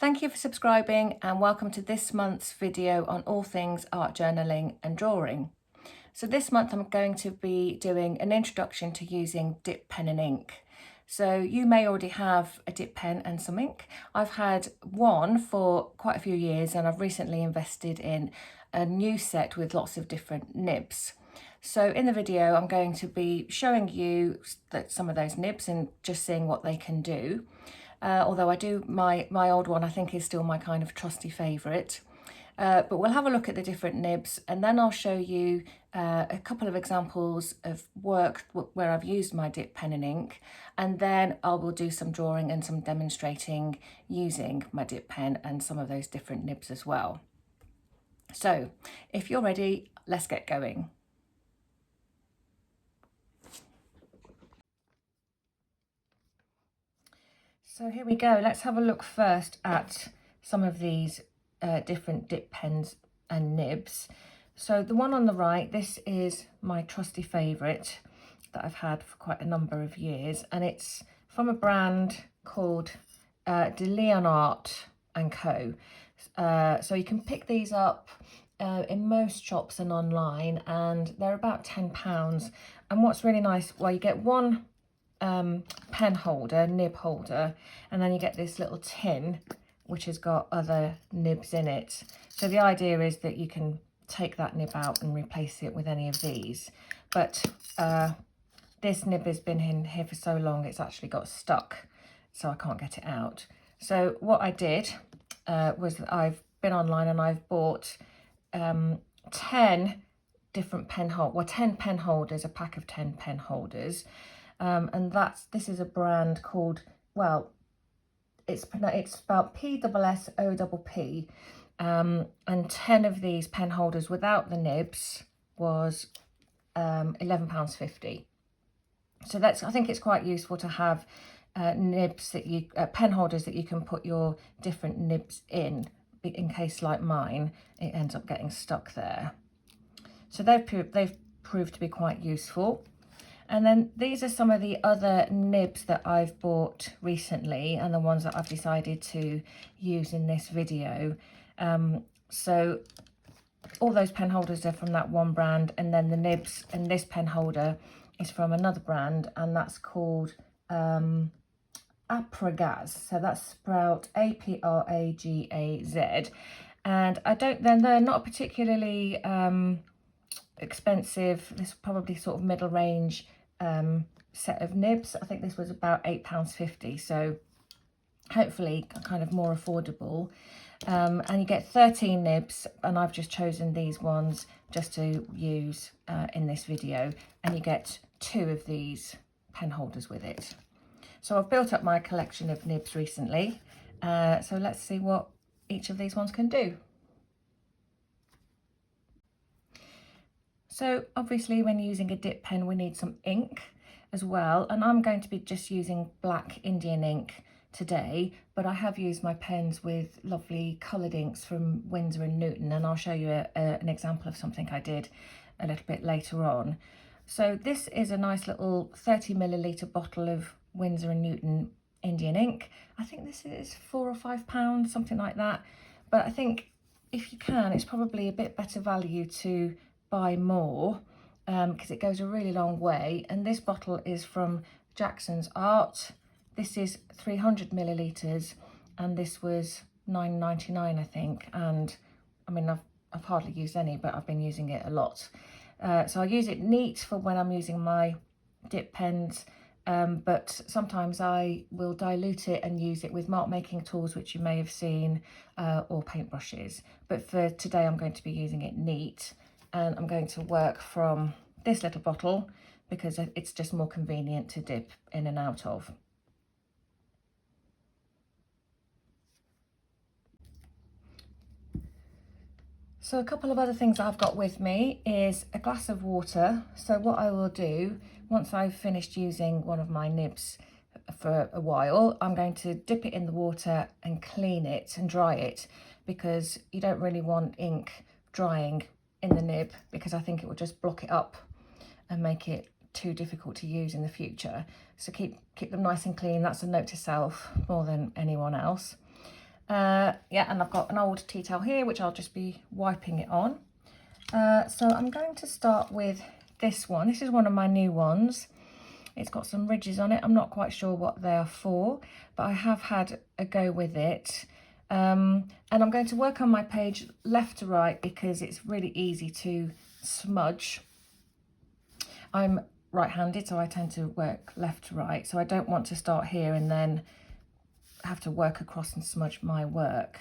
Thank you for subscribing and welcome to this month's video on all things art journaling and drawing. So this month I'm going to be doing an introduction to using dip pen and ink. So you may already have a dip pen and some ink. I've had one for quite a few years and I've recently invested in a new set with lots of different nibs. So in the video I'm going to be showing you some of those nibs and just seeing what they can do. Although I do, my old one I think is still my kind of trusty favourite. But we'll have a look at the different nibs and then I'll show you a couple of examples of work where I've used my dip pen and ink, and then I will do some drawing and some demonstrating using my dip pen and some of those different nibs as well. So if you're ready, let's get going. So here we go, let's have a look first at some of these different dip pens and nibs. So the one on the right, this is my trusty favourite that I've had for quite a number of years, and it's from a brand called De Leonart & Co. So you can pick these up in most shops and online, and they're about £10. And what's really nice, well, you get one pen holder, nib holder, and then you get this little tin which has got other nibs in it. So the idea is that you can take that nib out and replace it with any of these, but this nib has been in here for so long it's actually got stuck, so I can't get it out. So what I did was that I've been online and I've bought 10 different pen holders, a pack of 10 pen holders. And this is a brand called, well, it's spelled PSSOPP, and 10 of these pen holders without the nibs was £11.50. So I think it's quite useful to have nibs that pen holders that you can put your different nibs in case, like mine, it ends up getting stuck there. So they've proved to be quite useful. And then these are some of the other nibs that I've bought recently and the ones that I've decided to use in this video. So all those pen holders are from that one brand, and then the nibs and this pen holder is from another brand, and that's called Apragaz. So that's spelled A-P-R-A-G-A-Z. And they're not particularly expensive. This is probably sort of middle range set of nibs. I think this was about £8.50, so hopefully kind of more affordable. And you get 13 nibs, and I've just chosen these ones just to use in this video, and you get 2 of these pen holders with it. So I've built up my collection of nibs recently, so let's see what each of these ones can do. So obviously when using a dip pen we need some ink as well, and I'm going to be just using black Indian ink today, but I have used my pens with lovely coloured inks from Winsor & Newton, and I'll show you an example of something I did a little bit later on. So this is a nice little 30ml bottle of Winsor & Newton Indian ink. I think this is £4 or £5, something like that, but I think if you can, it's probably a bit better value to buy more because it goes a really long way. And this bottle is from Jackson's Art. This is 300ml, and this was £9.99 I think, and I mean I've hardly used any, but I've been using it a lot. So I use it neat for when I'm using my dip pens, but sometimes I will dilute it and use it with mark making tools, which you may have seen, or paintbrushes. But for today I'm going to be using it neat, and I'm going to work from this little bottle because it's just more convenient to dip in and out of. So a couple of other things I've got with me is a glass of water. So what I will do, once I've finished using one of my nibs for a while, I'm going to dip it in the water and clean it and dry it, because you don't really want ink drying in the nib, because I think it will just block it up and make it too difficult to use in the future. So keep them nice and clean. That's a note to self more than anyone else. Yeah, and I've got an old tea towel here, which I'll just be wiping it on. So I'm going to start with this one. This is one of my new ones. It's got some ridges on it. I'm not quite sure what they are for, but I have had a go with it. And I'm going to work on my page left to right because it's really easy to smudge. I'm right-handed, so I tend to work left to right. So I don't want to start here and then have to work across and smudge my work.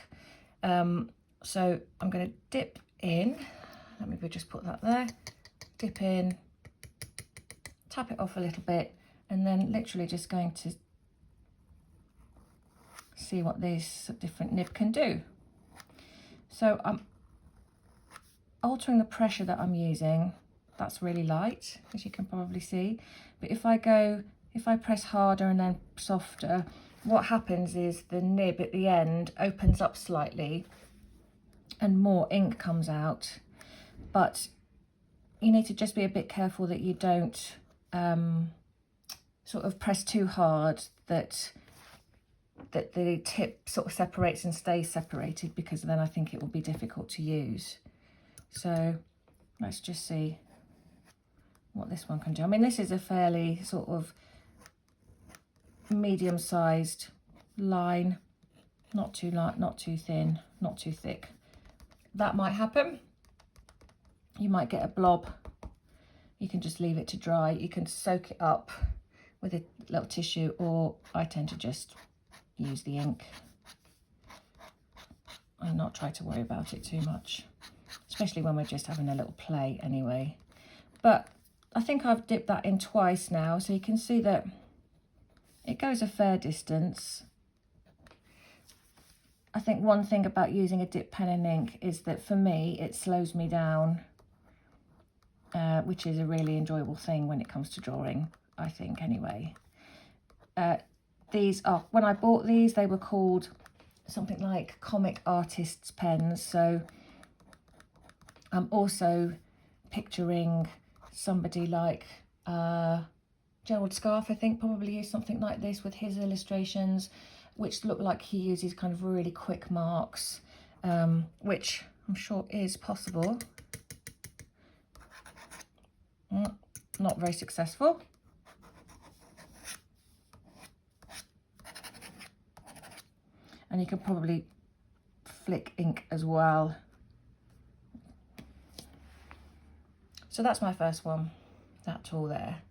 So I'm going to dip in. Let me just put that there. Dip in, tap it off a little bit, and then literally just going to see what this different nib can do. So I'm altering the pressure that I'm using. That's really light, as you can probably see. But if I press harder and then softer, what happens is the nib at the end opens up slightly and more ink comes out. But you need to just be a bit careful that you don't sort of press too hard, that the tip sort of separates and stays separated, because then I think it will be difficult to use. So let's just see what this one can do. I mean, this is a fairly sort of medium-sized line, not too light, not too thin, not too thick. That might happen. You might get a blob. You can just leave it to dry. You can soak it up with a little tissue, or I tend to just use the ink and not try to worry about it too much, especially when we're just having a little play anyway. But I think I've dipped that in twice now, so you can see that it goes a fair distance. I think one thing about using a dip pen and ink is that for me it slows me down, which is a really enjoyable thing when it comes to drawing, I think anyway. These are, when I bought these, they were called something like comic artists pens. So I'm also picturing somebody like Gerald Scarfe, I think, probably used something like this with his illustrations, which look like he uses kind of really quick marks, which I'm sure is possible. Not very successful. And you can probably flick ink as well. So that's my first one, that tool there.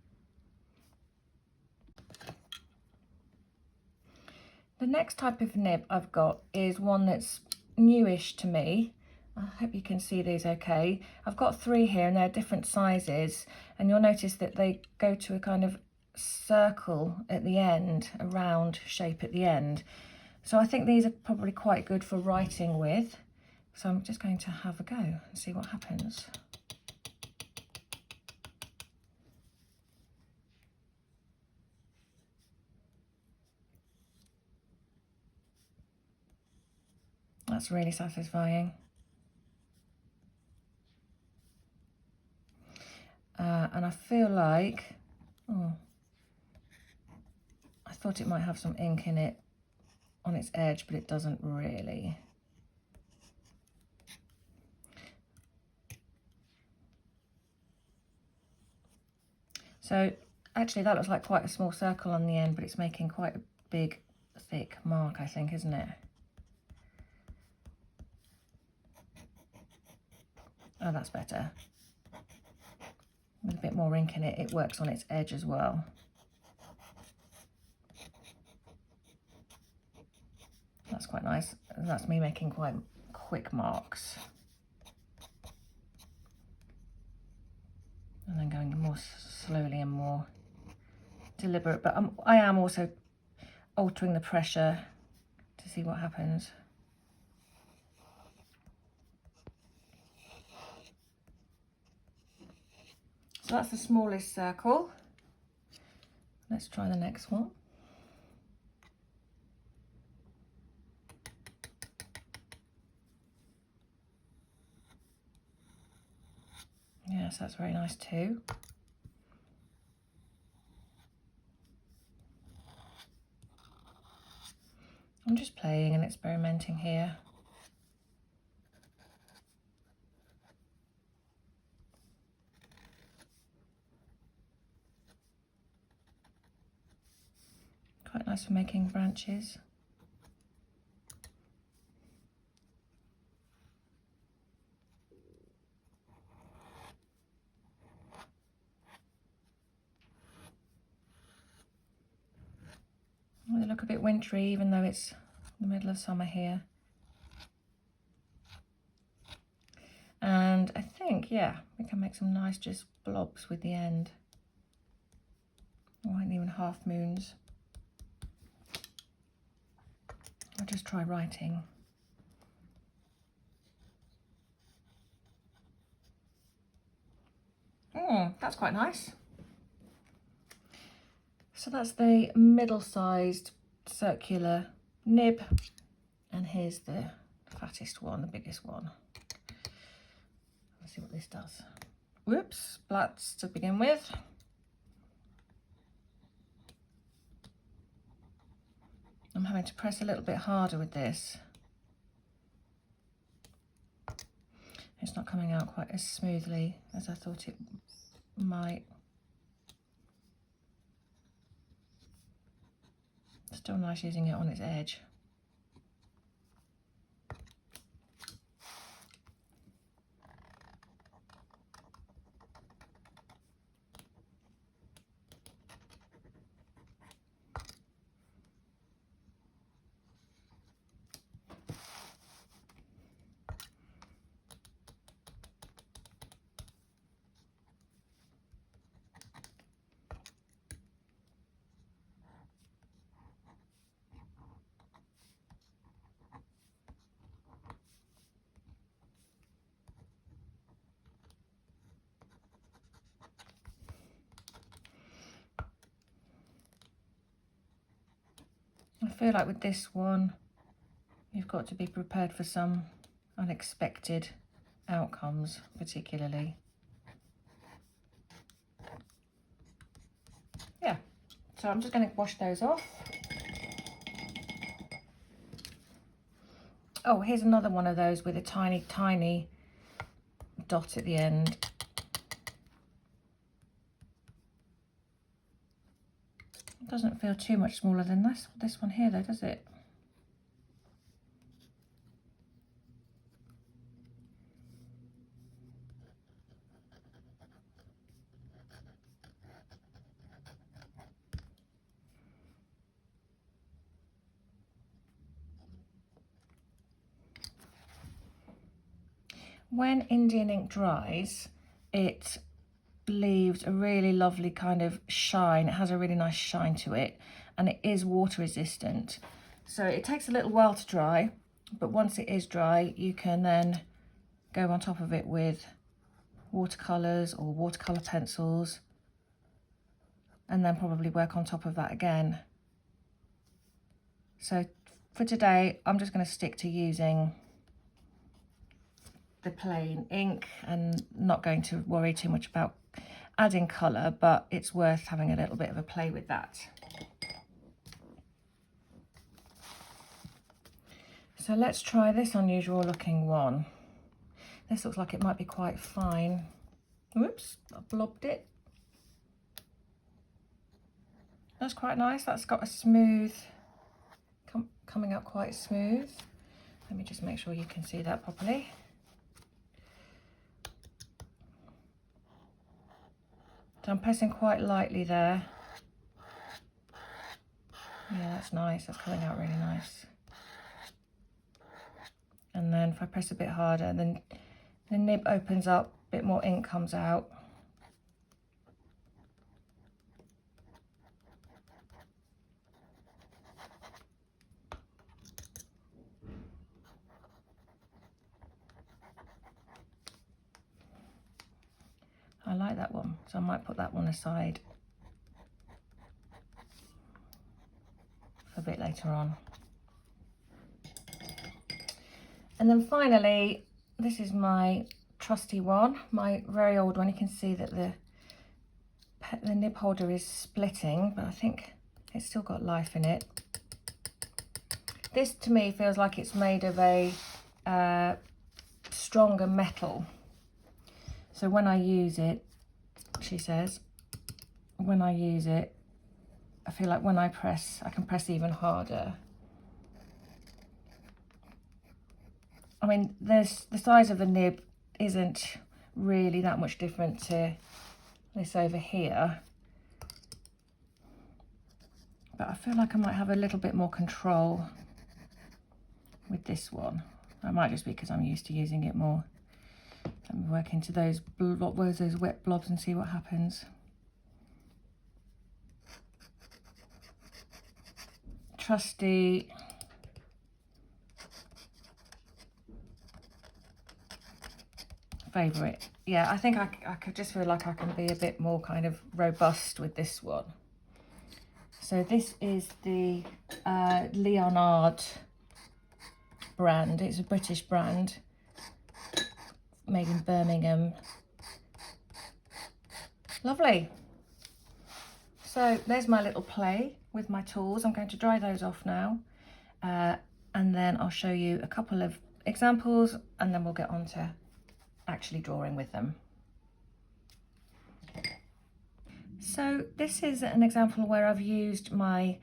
The next type of nib I've got is one that's newish to me. I hope you can see these okay. I've got 3 here and they're different sizes, and you'll notice that they go to a kind of circle at the end, a round shape at the end. So I think these are probably quite good for writing with. So I'm just going to have a go and see what happens. That's really satisfying. And I feel like, oh, I thought it might have some ink in it on its edge, but it doesn't really. So actually that looks like quite a small circle on the end, but it's making quite a big, thick mark, I think, isn't it? Oh, that's better. With a bit more ink in it, it works on its edge as well. That's quite nice. And that's me making quite quick marks. And then going more slowly and more deliberate. But I am also altering the pressure to see what happens. So that's the smallest circle. Let's try the next one. Yes, that's very nice too. I'm I'm just playing and experimenting here. Quite nice for making branches. Well, they look a bit wintry even though it's the middle of summer here. And I think, yeah, we can make some nice just blobs with the end. Or even half moons. I'll just try writing. That's quite nice. So that's the middle-sized circular nib, and here's the fattest one, the biggest one. Let's see what this does. Whoops, splats to begin with. I'm having to press a little bit harder with this. It's not coming out quite as smoothly as I thought it might. Still nice using it on its edge. I feel like with this one, you've got to be prepared for some unexpected outcomes, particularly. Yeah, so I'm just going to wash those off. Oh, here's another one of those with a tiny, tiny dot at the end. It doesn't feel too much smaller than this one here though, does it? When Indian ink dries, it leaves a really lovely kind of shine. It has a really nice shine to it, and it is water resistant. So it takes a little while to dry, but once it is dry, you can then go on top of it with watercolors or watercolor pencils, and then probably work on top of that again. So for today, I'm just going to stick to using the plain ink and not going to worry too much about adding colour, but it's worth having a little bit of a play with that. So let's try this unusual looking one. This looks like it might be quite fine. Whoops, I blobbed it. That's quite nice. That's got a smooth, coming out quite smooth. Let me just make sure you can see that properly. So I'm pressing quite lightly there. Yeah, that's nice. That's coming out really nice. And then if I press a bit harder, then the nib opens up, a bit more ink comes out. I like that one, so I might put that one aside for a bit later on. And then finally, this is my trusty one, my very old one. You can see that the nib holder is splitting, but I think it's still got life in it. this to me feels like it's made of a stronger metal. So when I use it, she says, when I use it, I feel like when I press, I can press even harder. I mean, the size of the nib isn't really that much different to this over here. But I feel like I might have a little bit more control with this one. That might just be because I'm used to using it more. Let me work into those wet blobs and see what happens. Trusty favourite. Yeah, I think I could just feel like I can be a bit more kind of robust with this one. So this is the Leonard brand. It's a British brand made in Birmingham. Lovely. So there's my little play with my tools. I'm going to dry those off now, and then I'll show you a couple of examples, and then we'll get on to actually drawing with them. So this is an example where I've used my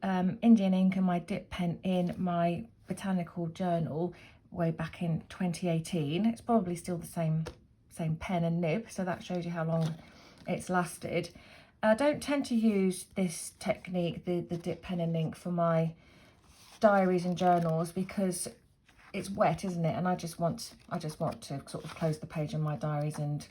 Indian ink and my dip pen in my botanical journal way back in 2018. It's probably still the same pen and nib, so that shows you how long it's lasted. I don't tend to use this technique, the dip pen and ink, for my diaries and journals because it's wet, isn't it? And I just want to sort of close the page in my diaries and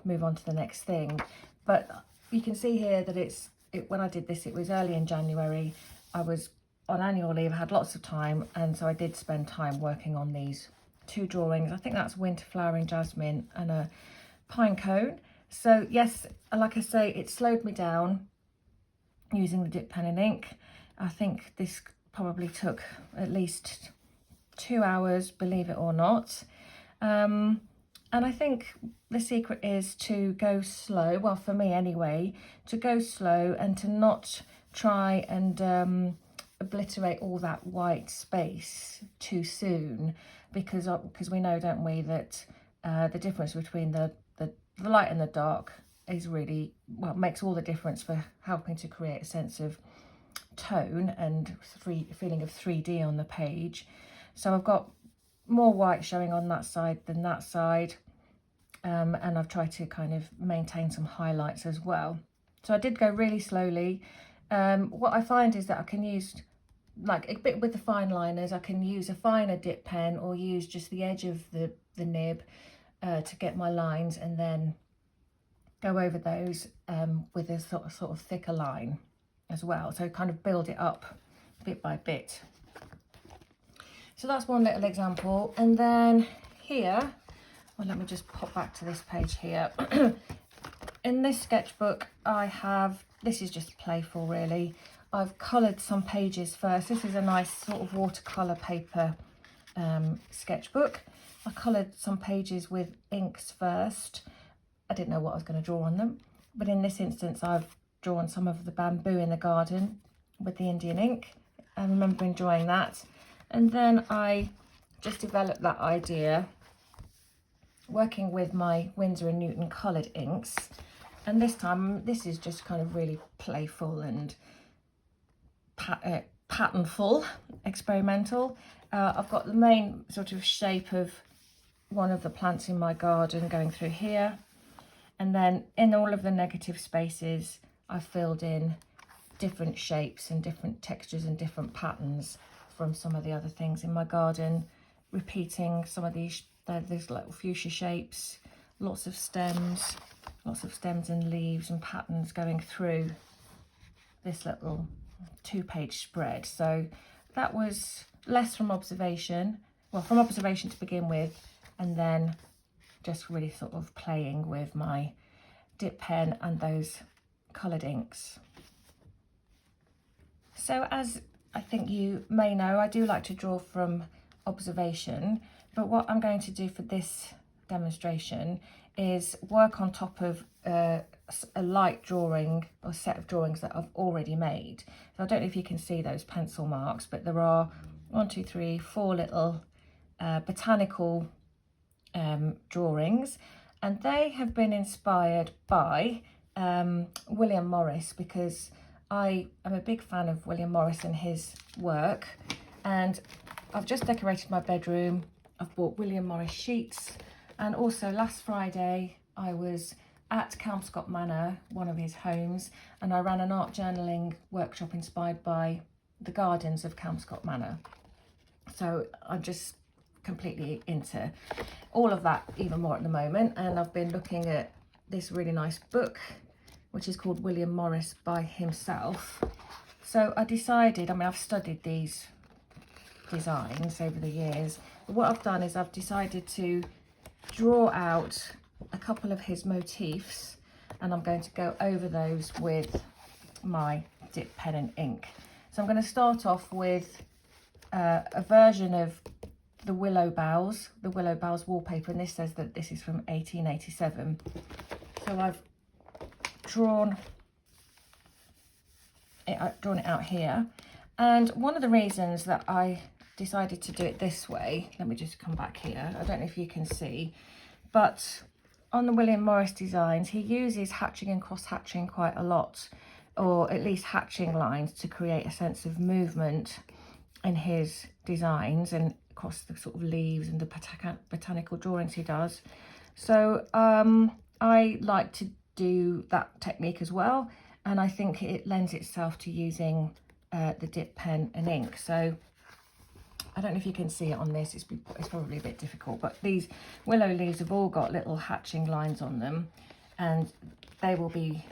move on to the next thing. But you can see here that when I did this, it was early in January. I was on annual leave, I had lots of time, and so I did spend time working on these two drawings. I think that's winter flowering jasmine and a pine cone. So yes, like I say, it slowed me down using the dip pen and ink. I think this probably took at least 2 hours, believe it or not. And I think the secret is to go slow, well, for me anyway, to go slow and to not try and obliterate all that white space too soon, because we know, don't we, that the difference between the light and the dark is really, well, makes all the difference for helping to create a sense of tone and feeling of 3D on the page. So I've got more white showing on that side than that side, and I've tried to kind of maintain some highlights as well. So I did go really slowly. What I find is that I can use, like a bit with the fine liners, I can use a finer dip pen or use just the edge of the nib to get my lines, and then go over those with a sort of thicker line as well. So kind of build it up bit by bit. So that's one little example. And then here, well, let me just pop back to this page here. In this sketchbook, I have, this is just playful really. I've coloured some pages first. This is a nice sort of watercolour paper sketchbook. I coloured some pages with inks first. I didn't know what I was going to draw on them, but in this instance I've drawn some of the bamboo in the garden with the Indian ink. I remember enjoying that. And then I just developed that idea working with my Winsor & Newton coloured inks. And this time, this is just kind of really playful and patternful, experimental. I've got the main sort of shape of one of the plants in my garden going through here. And then in all of the negative spaces, I filled in different shapes and different textures and different patterns from some of the other things in my garden, repeating some of these little fuchsia shapes, lots of stems and leaves and patterns going through this little 2-page spread. So that was less from observation, well, from observation to begin with, and then just really sort of playing with my dip pen and those coloured inks. So as I think you may know, I do like to draw from observation, but what I'm going to do for this demonstration is work on top of a light drawing or set of drawings that I've already made. So I don't know if you can see those pencil marks, but there are one, two, three, four little botanical drawings, and they have been inspired by William Morris, because I am a big fan of William Morris and his work. And I've just decorated my bedroom. I've bought William Morris sheets, and also last Friday I was at Kelmscott Manor, one of his homes, and I ran an art journaling workshop inspired by the gardens of Kelmscott Manor. So I'm just completely into all of that even more at the moment. And I've been looking at this really nice book, which is called William Morris by himself. So I decided, I mean, I've studied these designs over the years, but what I've done is I've decided to draw out a couple of his motifs, and I'm going to go over those with my dip pen and ink. So I'm going to start off with a version of the willow boughs wallpaper, and this says that this is from 1887. So I've drawn it out here, and one of the reasons that I decided to do it this way, let me just come back here, I don't know if you can see, but on the William Morris designs he uses hatching and cross hatching quite a lot, or at least hatching lines, to create a sense of movement in his designs and across the sort of leaves and the botanical drawings he does. So I like to do that technique as well, and I think it lends itself to using the dip pen and ink. So I don't know if you can see it on this, it's probably a bit difficult, but these willow leaves have all got little hatching lines on them, and there'll be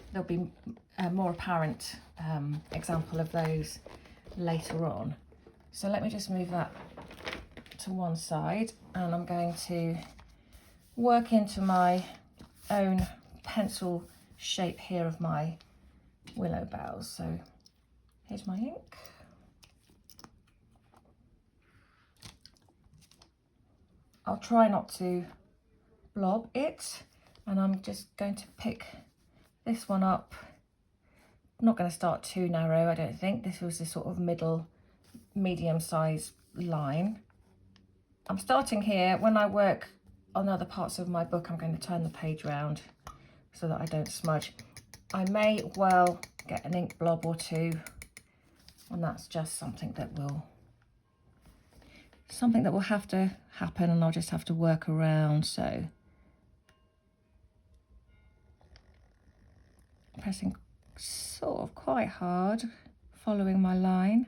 a more apparent example of those later on. So let me just move that to one side, and I'm going to work into my own pencil shape here of my willow boughs. So here's my ink. I'll try not to blob it, and I'm just going to pick this one up. I'm not going to start too narrow, I don't think. This was a sort of medium size line. I'm starting here. When I work on other parts of my book, I'm going to turn the page round so that I don't smudge. I may well get an ink blob or two, and that's just something that will have to happen, and I'll just have to work around. So pressing sort of quite hard, following my line.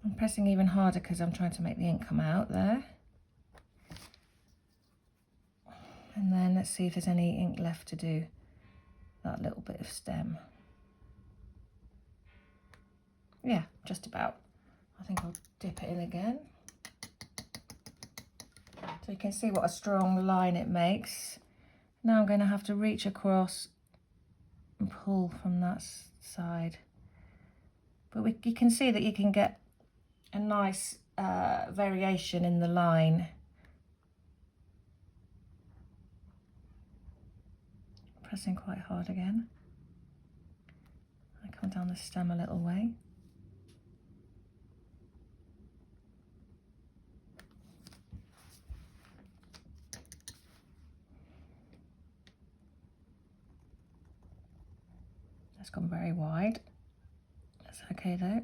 I'm pressing even harder because I'm trying to make the ink come out there. And then let's see if there's any ink left to do that little bit of stem. Yeah, just about. I think I'll dip it in again. So you can see what a strong line it makes. Now I'm going to have to reach across and pull from that side. But you can see that you can get a nice variation in the line. Pressing quite hard again. I come down the stem a little way. That's gone very wide. That's okay though.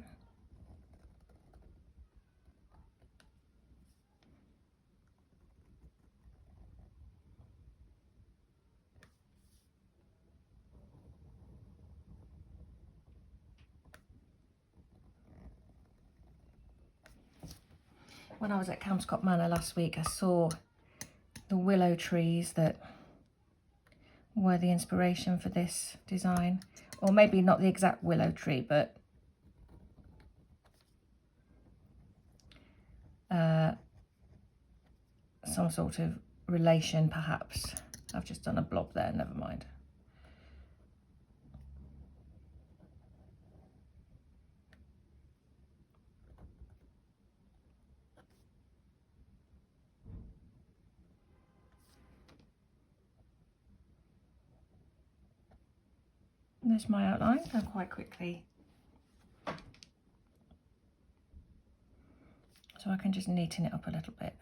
When I was at Kelmscott Manor last week, I saw the willow trees that were the inspiration for this design. Or maybe not the exact willow tree, but some sort of relation perhaps. I've just done a blob there, never mind. And there's my outline done quite quickly. So I can just neaten it up a little bit.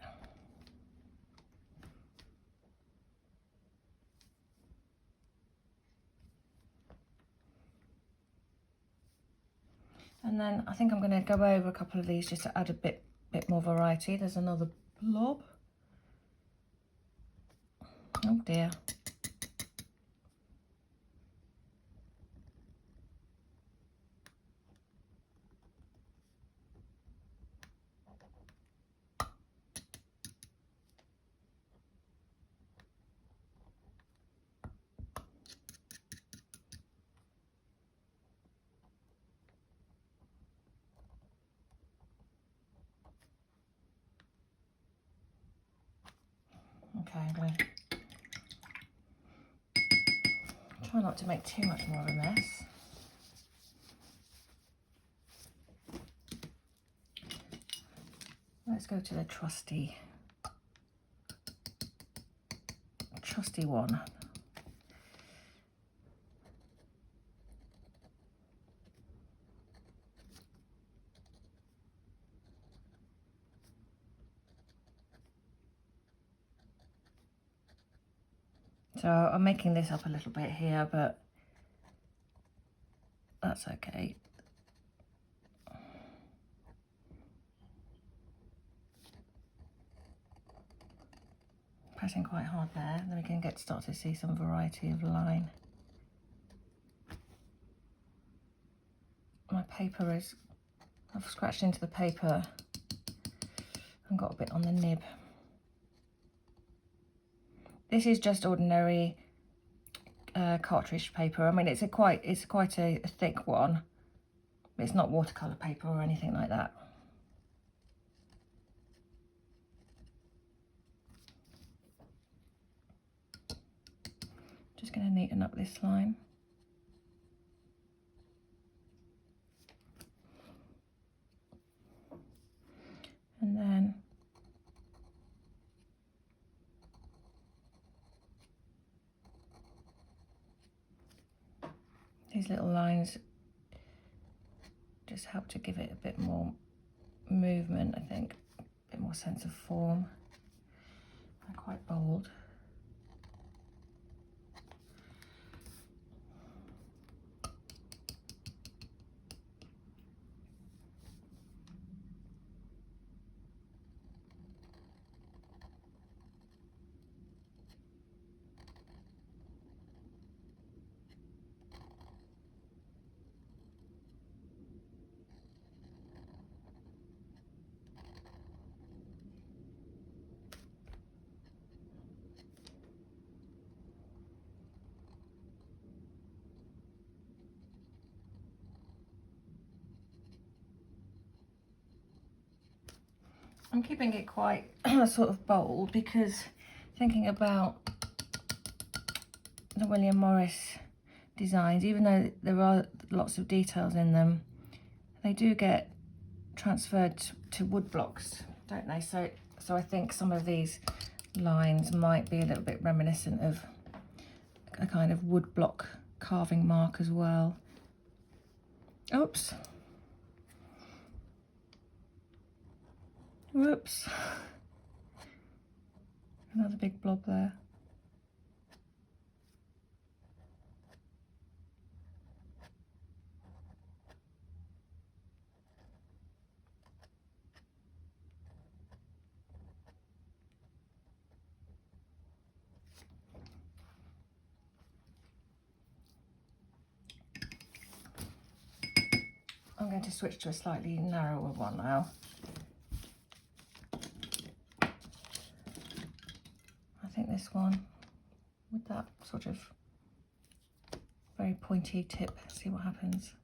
And then I think I'm going to go over a couple of these just to add a bit more variety. There's another blob. Oh dear. Okay, I'm going to try not to make too much more of a mess. Let's go to the trusty one. So I'm making this up a little bit here, but that's okay. Pressing quite hard there, then we can start to see some variety of line. My paper is, I've scratched into the paper and got a bit on the nib. This is just ordinary cartridge paper. I mean, it's quite a thick one. It's not watercolor paper or anything like that. Just going to neaten up this line. And then these little lines just help to give it a bit more movement, I think, a bit more sense of form. They're quite bold. I'm keeping it quite sort of bold because thinking about the William Morris designs, even though there are lots of details in them, they do get transferred to wood blocks, don't they? So I think some of these lines might be a little bit reminiscent of a kind of wood block carving mark as well. Oops. Whoops. Another big blob there. I'm going to switch to a slightly narrower one now. I think this one with that sort of very pointy tip, see what happens.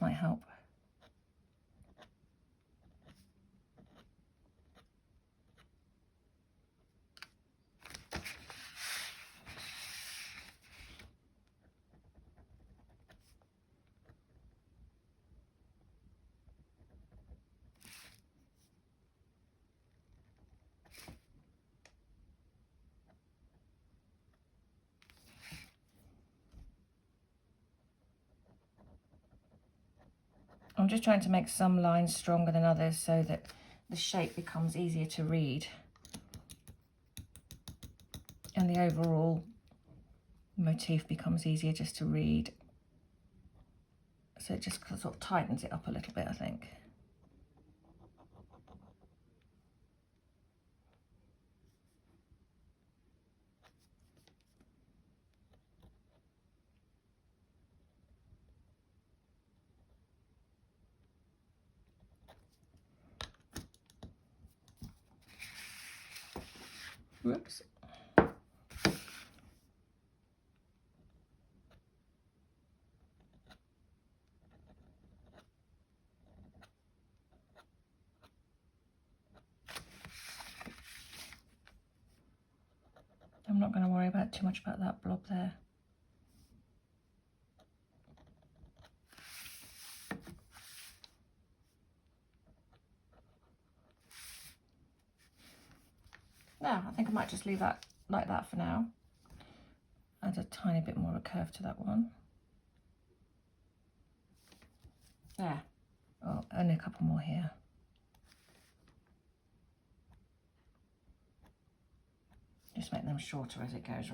might help. I'm just trying to make some lines stronger than others so that the shape becomes easier to read and the overall motif becomes easier just to read. So it just sort of tightens it up a little bit, I think. Whoops. I'm not going to worry about too much about that blob there. Now, I think I might just leave that like that for now. Add a tiny bit more of a curve to that one. There. Oh, only a couple more here. Just make them shorter as it goes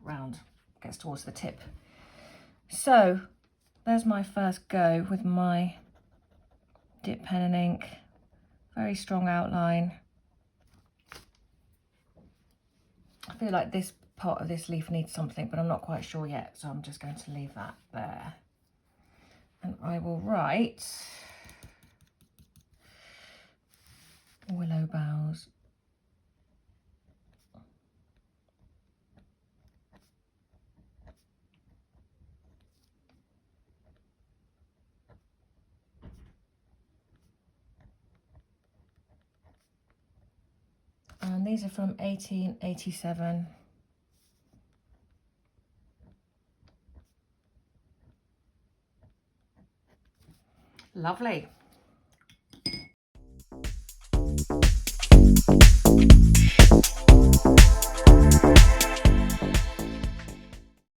round, gets towards the tip. So, there's my first go with my dip pen and ink. Very strong outline. I feel like this part of this leaf needs something, but I'm not quite sure yet, so I'm just going to leave that there. And I will write willow boughs. And these are from 1887. Lovely.